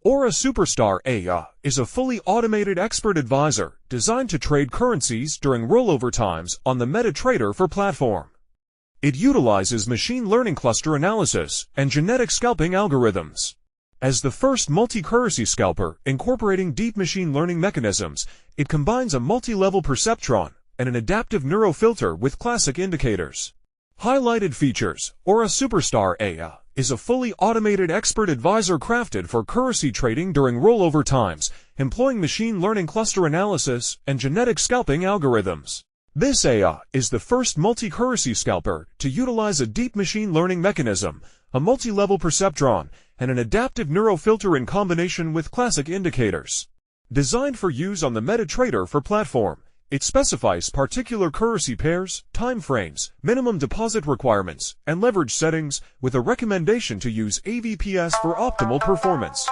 Aura Superstar EA is a fully automated expert advisor designed to trade currencies during rollover times on the MetaTrader for platform. It utilizes machine learning cluster analysis and genetic scalping algorithms. As the first multi-currency scalper incorporating deep machine learning mechanisms, it combines a multi-level perceptron and an adaptive neuro filter with classic indicators. Highlighted features: Aura Superstar EA is a fully automated expert advisor crafted for currency trading during rollover times, employing machine learning cluster analysis and genetic scalping algorithms. This EA is the first multi-currency scalper to utilize a deep machine learning mechanism, a multi-level perceptron, and an adaptive neuro filter in combination with classic indicators. Designed for use on the MetaTrader for platform, it specifies particular currency pairs, time frames, minimum deposit requirements, and leverage settings, with a recommendation to use AVPS for optimal performance.